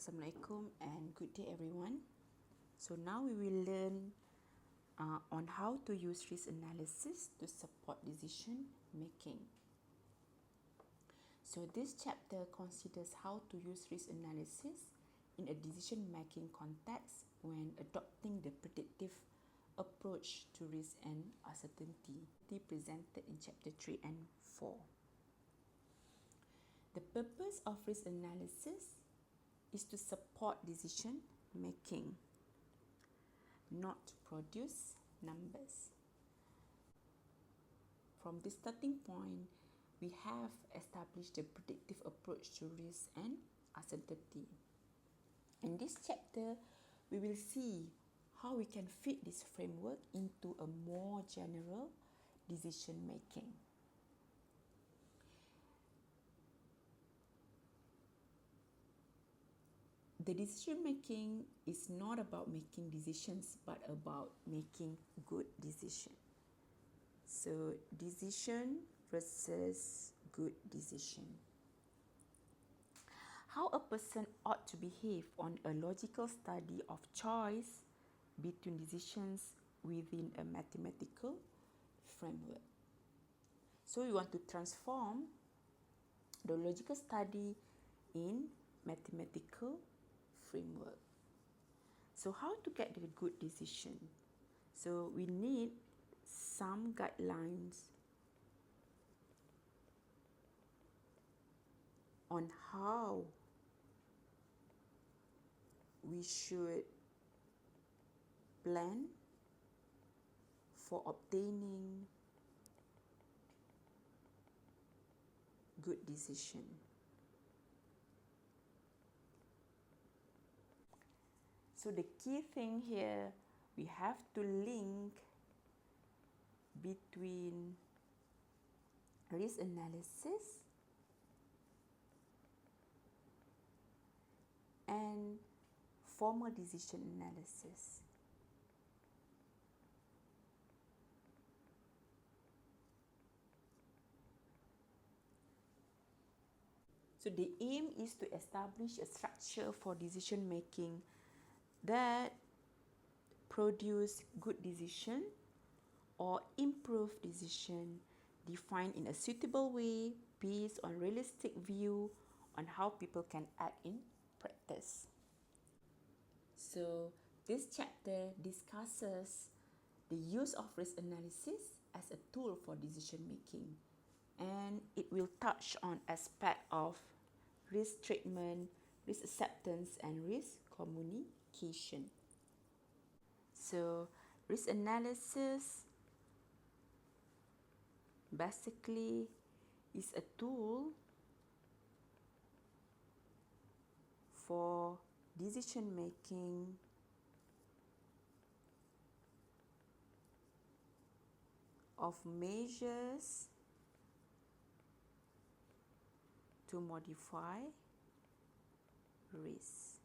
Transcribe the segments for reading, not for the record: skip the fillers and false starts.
Assalamualaikum and good day everyone. So now we will learn on how to use risk analysis to support decision making. So this chapter considers how to use risk analysis in a decision making context when adopting the predictive approach to risk and uncertainty presented in chapter 3 and 4. The purpose of risk analysis is to support decision making, not to produce numbers. From this starting point, we have established a predictive approach to risk and uncertainty. In this chapter, we will see how we can fit this framework into a more general decision making. The decision making is not about making decisions, but about making good decision. So decision versus good decision. How a person ought to behave on a logical study of choice between decisions within a mathematical framework. So we want to transform the logical study in mathematical framework. So how to get the good decision? So we need some guidelines on how we should plan for obtaining good decision. So the key thing here, we have to link between risk analysis and formal decision analysis. So the aim is to establish a structure for decision making that produce good decision or improve decision defined in a suitable way based on realistic view on how people can act in practice. So this chapter discusses the use of risk analysis as a tool for decision making, and it will touch on aspects of risk treatment, risk acceptance, and risk communication. So risk analysis basically is a tool for decision making of measures to modify risk.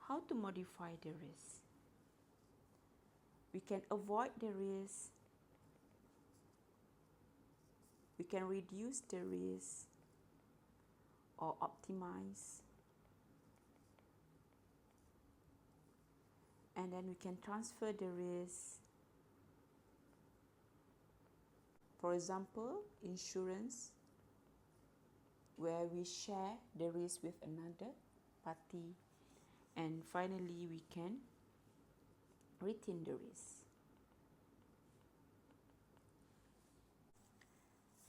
How to modify the risk? We can avoid the risk, we can reduce the risk, or optimize, and then we can transfer the risk. For example, insurance, where we share the risk with another party, and finally we can retain the risk.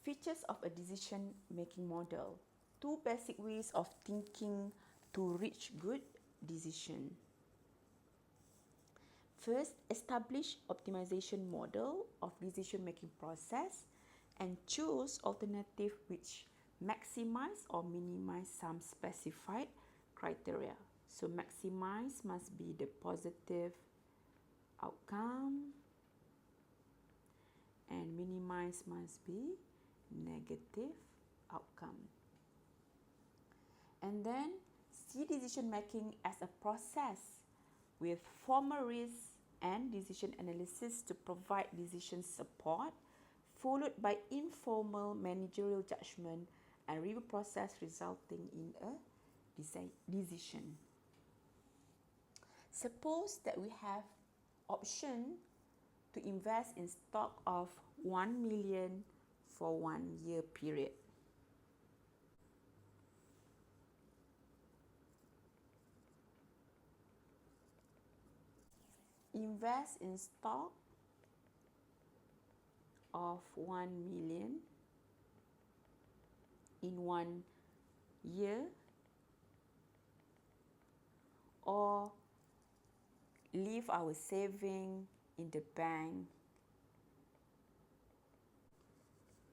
Features of a decision-making model. 2 basic ways of thinking to reach good decision. First, establish optimization model of decision-making process and choose alternative which maximize or minimize some specified criteria. So maximize must be the positive outcome and minimize must be negative outcome. And then see decision making as a process with formal risk and decision analysis to provide decision support, followed by informal managerial judgment and review process resulting in a decision. Suppose that we have option to invest in stock of 1 million for 1 year period. Invest in stock of 1 million in 1 year, or leave our saving in the bank.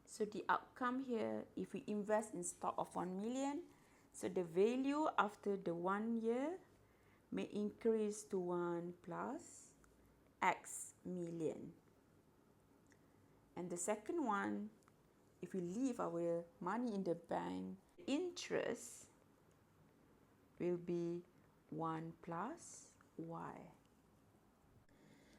So the outcome here, if we invest in stock of 1 million, so the value after the 1 year may increase to 1 plus X million. And the second one, if we leave our money in the bank, interest will be 1 plus Y.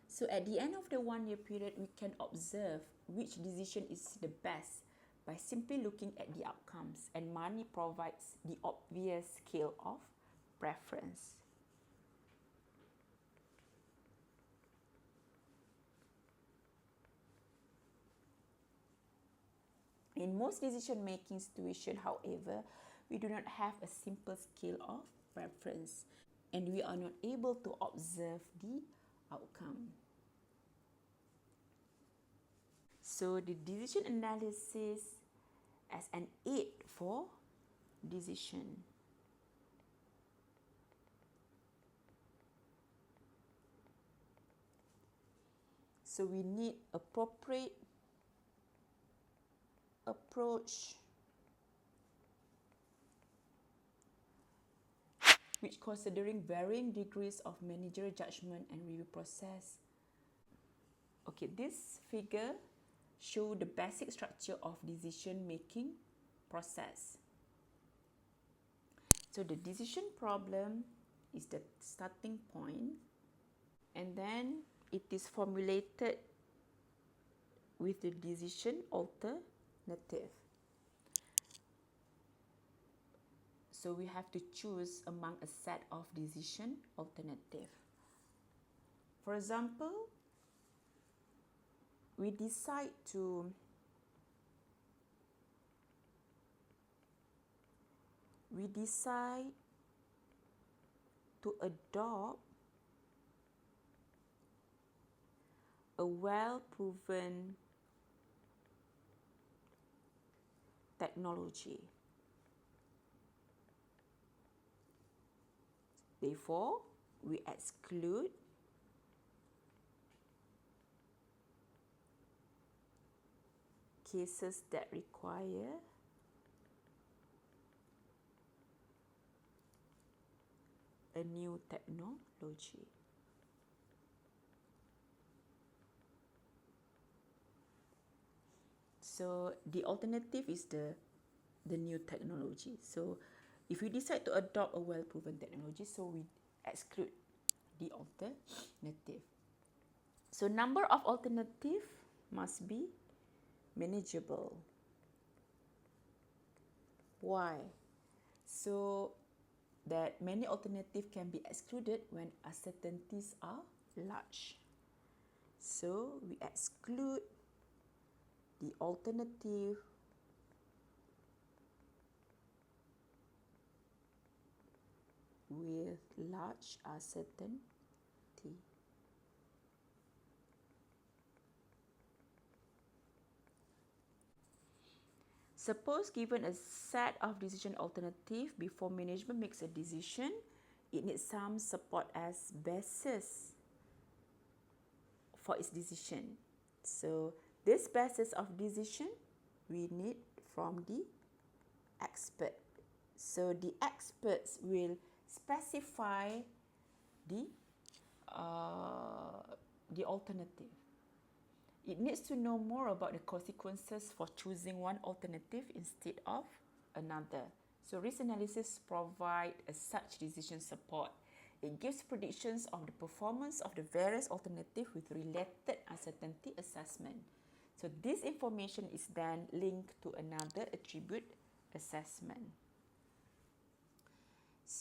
So at the end of the 1 year period, we can observe which decision is the best by simply looking at the outcomes, and money provides the obvious scale of preference. In most decision-making situations, however, we do not have a simple scale of preference, and we are not able to observe the outcome. So the decision analysis as an aid for decision. So we need appropriate approach which considering varying degrees of managerial judgment and review process. Okay, this figure shows the basic structure of decision-making process. So the decision problem is the starting point, and then it is formulated with the decision alternative. So we have to choose among a set of decision alternative. For example, we decide to adopt a well-proven technology. Therefore, we exclude cases that require a new technology. So the alternative is the new technology. So if we decide to adopt a well-proven technology, so we exclude the alternative. So number of alternative must be manageable. Why? So that many alternatives can be excluded when uncertainties are large. So we exclude the alternative with large uncertainty. Suppose given a set of decision alternatives before management makes a decision, it needs some support as basis for its decision. So this basis of decision we need from the expert. So the experts will specify the alternative. It needs to know more about the consequences for choosing one alternative instead of another. So risk analysis provides such decision support. It gives predictions of the performance of the various alternatives with related uncertainty assessment. So this information is then linked to another attribute assessment.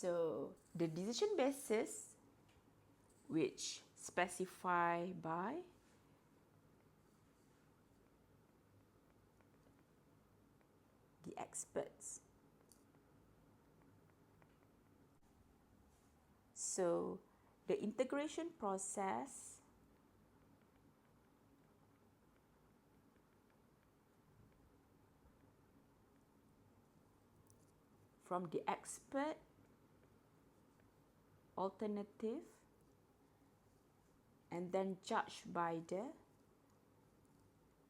So the decision basis, which specify by the experts. So the integration process from the expert, alternative, and then judged by the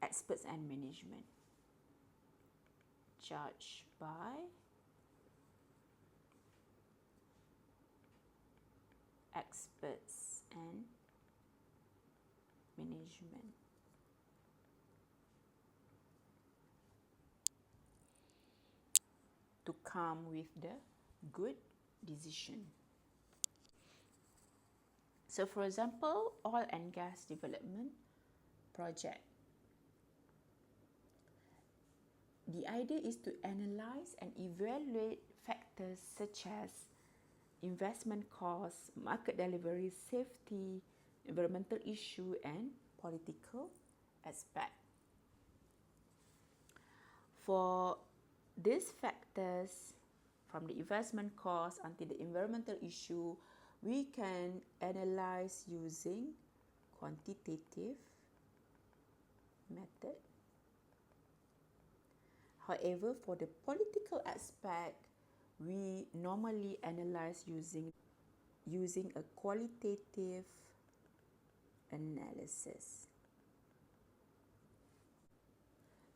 experts and management. Judged by experts and management. To come with the good decision. So for example, oil and gas development project. The idea is to analyze and evaluate factors such as investment costs, market delivery, safety, environmental issue, and political aspect. For these factors, from the investment cost until the environmental issue, we can analyze using quantitative method. However, for the political aspect, we normally analyze using a qualitative analysis.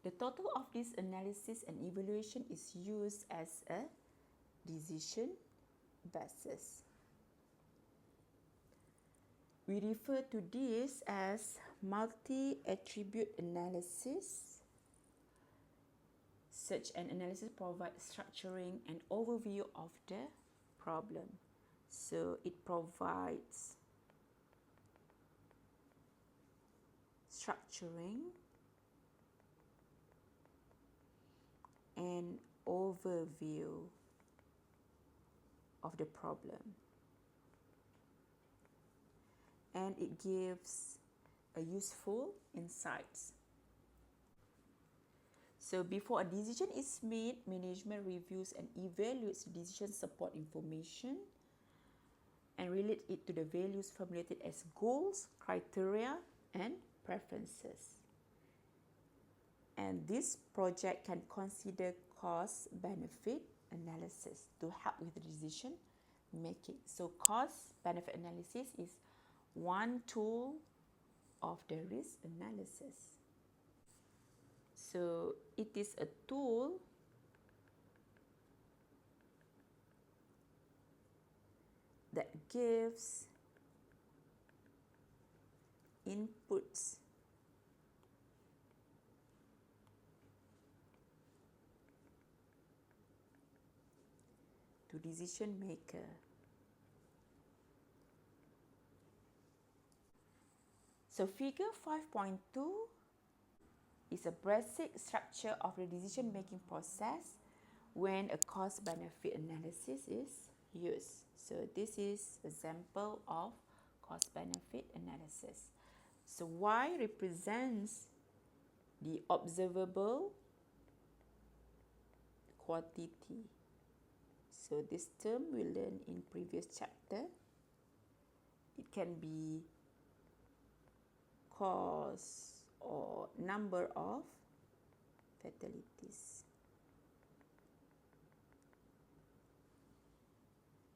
The total of this analysis and evaluation is used as a decision basis. We refer to this as multi-attribute analysis. Such an analysis provides structuring and overview of the problem. So it provides structuring and overview of the problem. And it gives a useful insights. So before a decision is made, management reviews and evaluates the decision support information and relate it to the values formulated as goals, criteria, and preferences. And this project can consider cost-benefit analysis to help with the decision making. So cost-benefit analysis is one tool of the risk analysis. So it is a tool that gives inputs to decision maker. So figure 5.2 is a basic structure of the decision-making process when a cost-benefit analysis is used. So this is an example of cost-benefit analysis. So Y represents the observable quantity. So this term we learned in previous chapter. It can be cause or number of fatalities.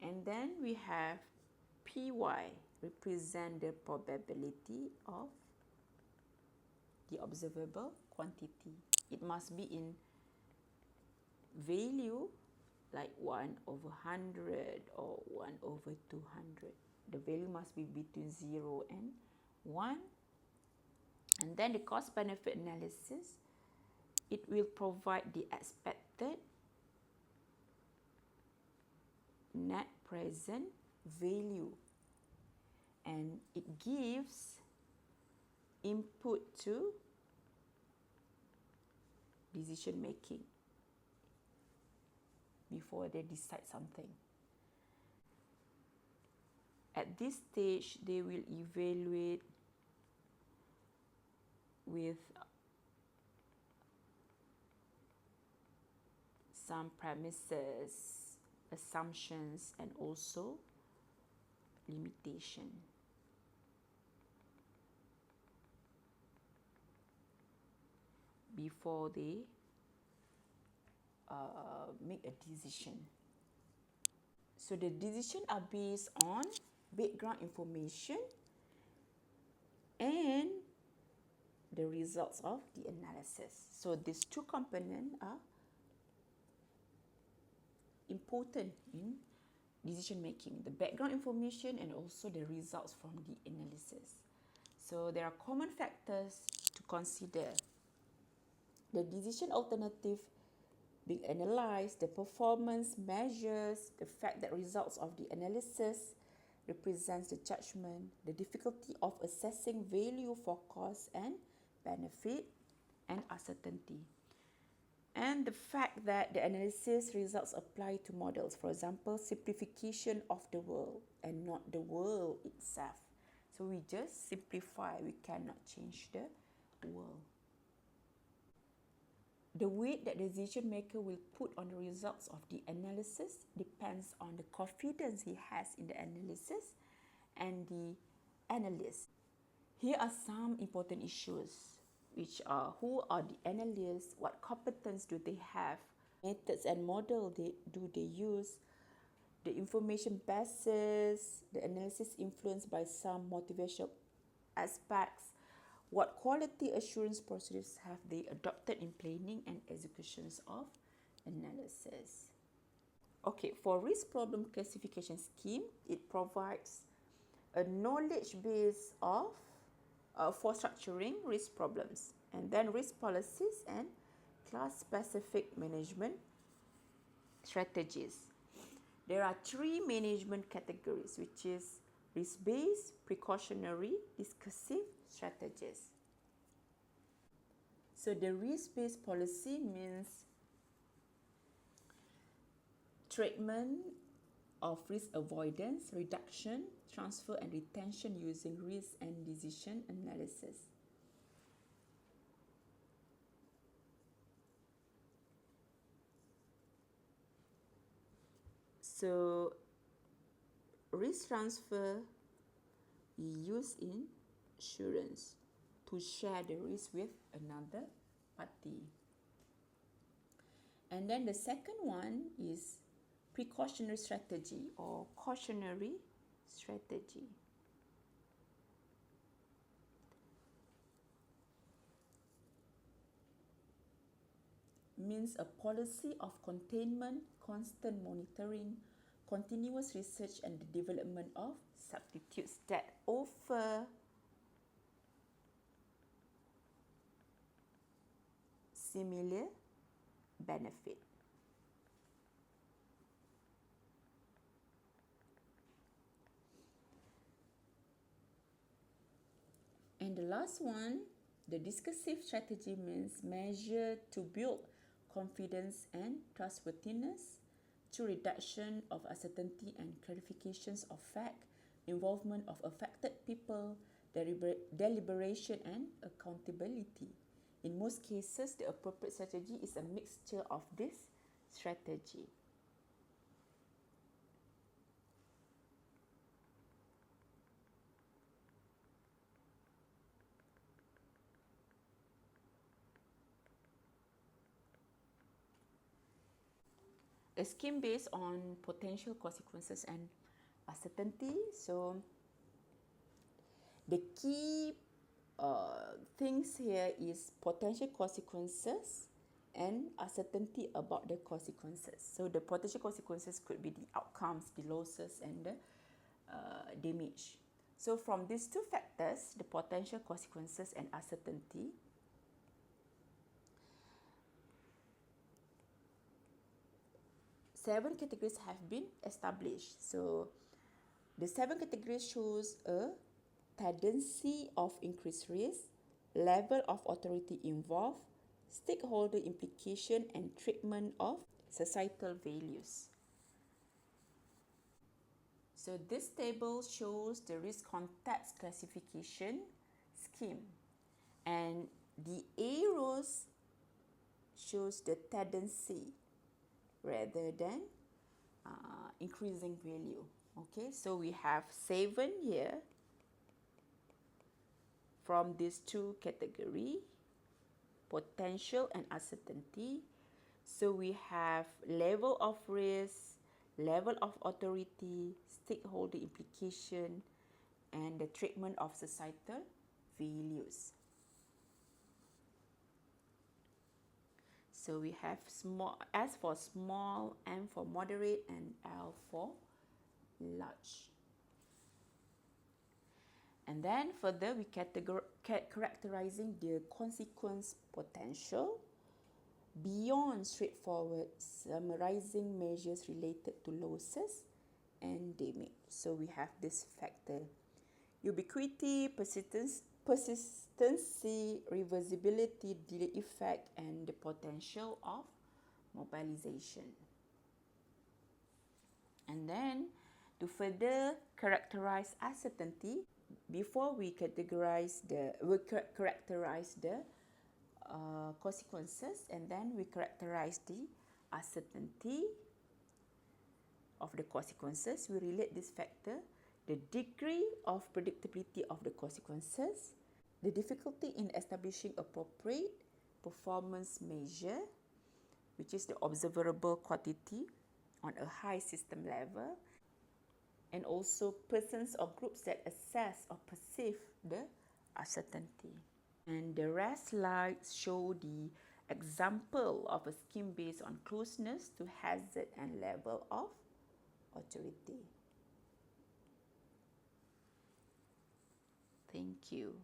And then we have PY represent the probability of the observable quantity. It must be in value like 1/100 or 1/200. The value must be between 0 and 1. And then the cost-benefit analysis, it will provide the expected net present value, and it gives input to decision making before they decide something. At this stage, they will evaluate with some premises, assumptions, and also limitation. Before they make a decision. So the decision are based on background information and the results of the analysis. So these two components are important in decision making, the background information and also the results from the analysis. So there are common factors to consider. The decision alternative being analyzed, the performance measures, the fact that results of the analysis represents the judgment, the difficulty of assessing value for cost and benefit, and uncertainty. And the fact that the analysis results apply to models, for example, simplification of the world and not the world itself. So we just simplify, we cannot change the world. The weight that the decision maker will put on the results of the analysis depends on the confidence he has in the analysis and the analyst. Here are some important issues, which are who are the analysts, what competence do they have, methods and model do they use, the information basis, the analysis influenced by some motivational aspects, what quality assurance procedures have they adopted in planning and executions of analysis. Okay, for risk problem classification scheme, it provides a knowledge base of for structuring risk problems, and then risk policies and class-specific management strategies. There are three management categories, which is risk-based, precautionary, discursive strategies. So the risk-based policy means treatment of risk avoidance, reduction, transfer and retention using risk and decision analysis. So risk transfer is used in insurance to share the risk with another party. And then the second one is precautionary strategy or cautionary strategy. Means a policy of containment, constant monitoring, continuous research and the development of substitutes that offer similar benefit. And the last one, the discursive strategy means measure to build confidence and trustworthiness through reduction of uncertainty and clarifications of fact, involvement of affected people, deliberation and accountability. In most cases, the appropriate strategy is a mixture of this strategy. A scheme based on potential consequences and uncertainty. So the key things here is potential consequences and uncertainty about the consequences. So the potential consequences could be the outcomes, the losses and the damage. So from these two factors, the potential consequences and uncertainty, seven categories have been established. So the seven categories shows a tendency of increased risk, level of authority involved, stakeholder implication and treatment of societal values. So this table shows the risk context classification scheme, and the arrows shows the tendency rather than increasing value. Okay, so we have 7 here from these two categories, potential and uncertainty. So we have level of risk, level of authority, stakeholder implication, and the treatment of societal values. So we have small, S for small, M for moderate, and L for large. And then further, we characterizing the consequence potential beyond straightforward summarizing measures related to losses and damage. So we have this factor: ubiquity, persistency, reversibility, delay effect, and the potential of mobilization. And then to further characterize uncertainty, before we characterize the consequences, and then we characterize the uncertainty of the consequences. We relate this factor: the degree of predictability of the consequences, the difficulty in establishing appropriate performance measure, which is the observable quantity on a high system level, and also persons or groups that assess or perceive the uncertainty. And the rest slides show the example of a scheme based on closeness to hazard and level of authority. Thank you.